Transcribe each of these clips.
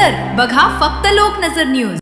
लोकनजर बघा फक्त लोकनजर न्यूज।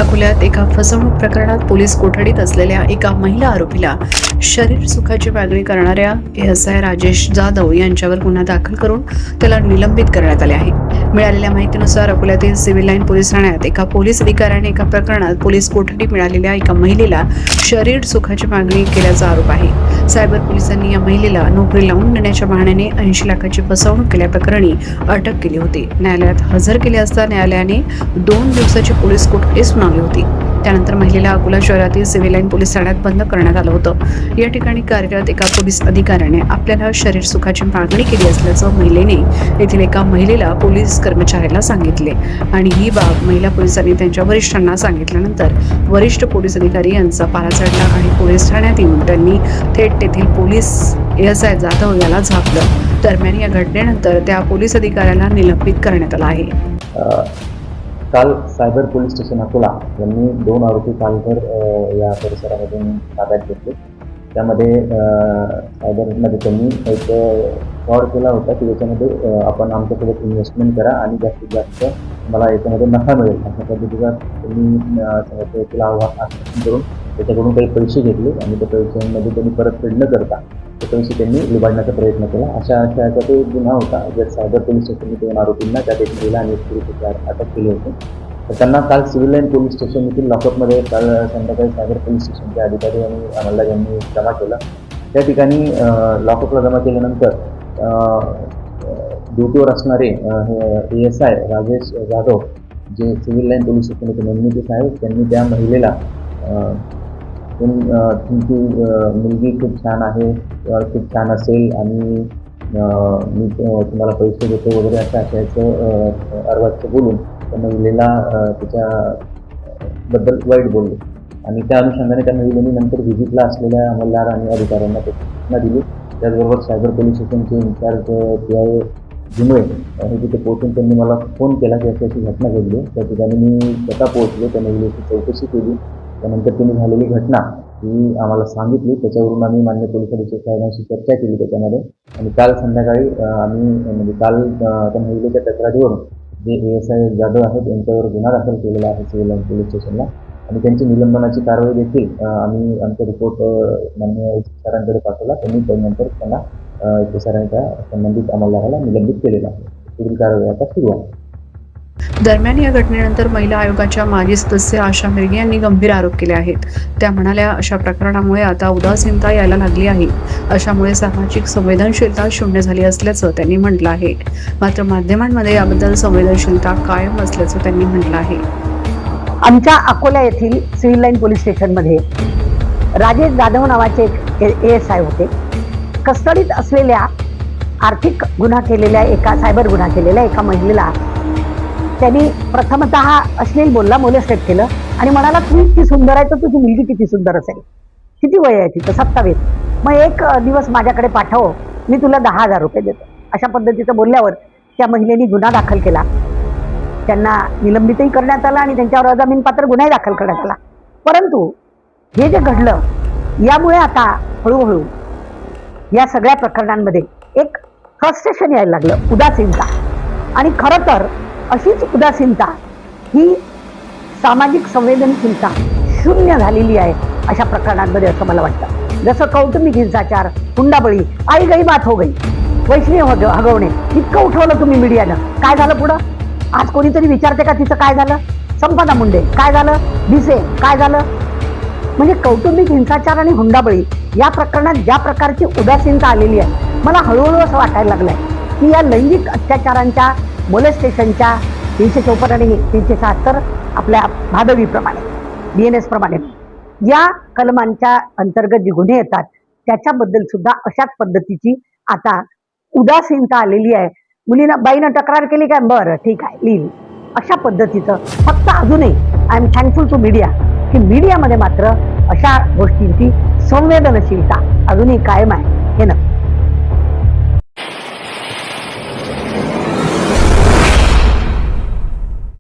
अकोल्यात एका फसवणूक प्रकरणात पोलीस कोठडीत असलेल्या एका महिला आरोपीला शरीर सुखाची मागणी करणाऱ्या एएसआय राजेश जाधव यांच्यावर गुन्हा दाखल करून त्याला निलंबित करण्यात आले आहे। मिळालेल्या माहितीनुसार अकोल्यातील सिव्हिल लाईन पोलीस ठाण्यात एका पोलीस अधिकाऱ्याने एका प्रकरणात पोलीस कोठडी मिळालेल्या एका महिलेला शरीर सुखाची मागणी केल्याचा आरोप आहे। सायबर पोलिसांनी या महिलेला नोकरी लावून देण्याच्या बहाण्याने 80 लाखाची फसवणूक केल्याप्रकरणी अटक केली होती। न्यायालयात हजर केले असता न्यायालयाने 2 दिवसाची पोलीस कोठडी सुनावली होती। त्यानंतर महिलेला अकोला शहरातील सिव्हिल लाईन पोलीस ठाण्यात बंद करण्यात आलं होतं। या ठिकाणी कार्यरत एका पोलीस अधिकाऱ्याने आपल्याला शरीर सुखाची मागणी केली असल्याचं महिलेने येथील एका महिलेला पोलीस कर्मचाऱ्याला सांगितले आणि ही बाब महिला पोलिसांनी त्यांच्या वरिष्ठांना सांगितल्यानंतर वरिष्ठ पोलीस अधिकारी यांचा पारा चढला आणि पोलीस ठाण्यात येऊन त्यांनी थेट तेथील पोलीस एएसआय जाधव याला झापलं। दरम्यान या घटनेनंतर त्या पोलीस अधिकाऱ्याला निलंबित करण्यात आलं आहे। काल सायबर पोलीस स्टेशन अकोला यांनी 2 आरोपी पालघर या परिसरामधून ताब्यात घेतले। त्यामध्ये सायबरमध्ये त्यांनी एक फ्रॉड केला होता की ज्याच्यामध्ये आपण आमच्यासोबत इन्व्हेस्टमेंट करा आणि जास्तीत जास्त मला याच्यामध्ये नफा मिळेल अशा पद्धतीचा त्यांनी तिला आश्वासन करून त्याच्याकडून काही पैसे घेतले आणि त्या पैशांमध्ये त्यांनी परतफेड न करता ते पैसे त्यांनी लुबाडण्याचा प्रयत्न केला। अशा ते गुन्हा होता। जर सायबर पोलीस स्टेशनने 2 आरोपींना त्यात एक महिला आणि एक पुरुष अटक केली होती। तर त्यांना काल सिव्हिल लाईन पोलीस स्टेशन येथील लॉकअपमध्ये काल संध्याकाळी सायबर पोलीस स्टेशनचे अधिकारी आणि अंमलदार यांनी जमा केलं। त्या ठिकाणी लॉकअपला जमा केल्यानंतर ड्युटीवर असणारे एएसआय राजेश जाधव जे सिव्हिल लाईन पोलीस स्टेशनचे नेमणुकीस आहेत त्यांनी त्या महिलेला तुमची मुलगी खूप छान आहे, खूप छान असेल आणि मी तुम्हाला पैसे देतो वगैरे अशाचं अर्वाच्य बोलून त्या महिलेला तिच्याबद्दल वाईट बोलले आणि त्या अनुषंगाने त्या महिलेने नंतर व्हिजिटला असलेल्या अंमलदार आणि अधिकाऱ्यांना ते सूचना दिली। त्याचबरोबर सायबर पोलीस स्टेशनचे इन्चार्ज PI जुमळे हे तिथे पोहोचून त्यांनी मला फोन केला की अशी घटना घडली। त्या ठिकाणी मी स्वतः पोहोचलो, त्या महिलेची चौकशी केली। त्यानंतर त्यांनी झालेली घटना ही आम्हाला सांगितली। त्याच्यावरून आम्ही माननीय पोलीस अधीक्षक साहेबांशी चर्चा केली त्याच्यामध्ये आणि काल संध्याकाळी आम्ही म्हणजे काल त्या महिलेच्या तक्रारीवरून जे एएसआय जाधव आहेत यांच्यावर गुन्हा दाखल केलेला आहे सिव्हिल लाईन पोलीस स्टेशनला आणि त्यांची निलंबनाची कारवाई देखील आम्ही आमचा रिपोर्ट माननीय सरांकडे पाठवला। त्यांनी त्यानंतर त्यांना सरांच्या संबंधित अंमलदाराला निलंबित केलेला आहे। पुढील कारवाई आता सुरू आहे। दरम्यान या घटनेनंतर महिला आयोगाच्या माजी सदस्य आशा मिर्गे यांनी गंभीर आरोप केले आहेत। त्या म्हणाल्या, अशा प्रकरणामुळे आता उदासीनता यायला लागली आहे। अशामुळे सामाजिक संवेदनशीलता शून्य झाली असल्याचं त्यांनी म्हटलं आहे। मात्र माध्यमांमध्ये याबद्दल संवेदनशीलता कायम असल्याचं त्यांनी म्हटलं आहे। आमच्या अकोला येथील सिव्हिल लाईन पोलीस स्टेशनमध्ये राजेश जाधव नावाचे एक एएसआय होते। कस्टडीत असलेल्या आर्थिक गुन्हा केलेल्या सायबर गुन्हा केलेल्या एका महिलेला त्यांनी प्रथमतः अश्लील बोलला, मोलेस्टेट केलं आणि म्हणाला तू इतकी सुंदर आहे तर तुझी मुलगी किती सुंदर असेल, किती वय आहे तिचं, 27, मग एक दिवस माझ्याकडे पाठव, मी तुला 10,000 रुपये देतो, अशा पद्धतीचं बोलल्यावर त्या महिलेने गुन्हा दाखल केला। त्यांना निलंबितही करण्यात आलं आणि त्यांच्यावर अजामीनपात्र गुन्हाही दाखल करण्यात आला। परंतु हे जे घडलं यामुळे आता हळूहळू या सगळ्या प्रकरणांमध्ये एक फ्रस्ट्रेशन यायला लागलं, उदासीनता। आणि खरं तर अशीच उदासीनता ही सामाजिक संवेदनशीलता शून्य झालेली आहे अशा प्रकरणांमध्ये, असं मला वाटतं। जसं कौटुंबिक हिंसाचार, हुंडाबळी, आई गई बात हो गई, वैष्णवी हगवणे, इतकं उठवलं तुम्ही मीडियानं, काय झालं पुढं? आज कोणीतरी विचारते का तिचं काय झालं? संपदा मुंडे काय झालं? भिसे काय झालं? म्हणजे कौटुंबिक हिंसाचार आणि हुंडाबळी या प्रकरणात ज्या प्रकारची उदासीनता आलेली आहे, मला हळूहळू असं वाटायला लागलंय की या लैंगिक अत्याचारांच्या, मोलेस्टेशनच्या 354 आणि 376 आपल्या भादवीप्रमाणे, BNS प्रमाणे या कलमांच्या अंतर्गत जे गुन्हे येतात त्याच्याबद्दल सुद्धा अशाच पद्धतीची आता उदासीनता आलेली आहे। मुलीनं बाईनं तक्रार केली काय, बरं ठीक आहे लिहिली, अशा पद्धतीचं। फक्त अजूनही I am thankful to media की मीडियामध्ये मात्र अशा गोष्टींची संवेदनशीलता अजूनही कायम आहे, हे नक्की।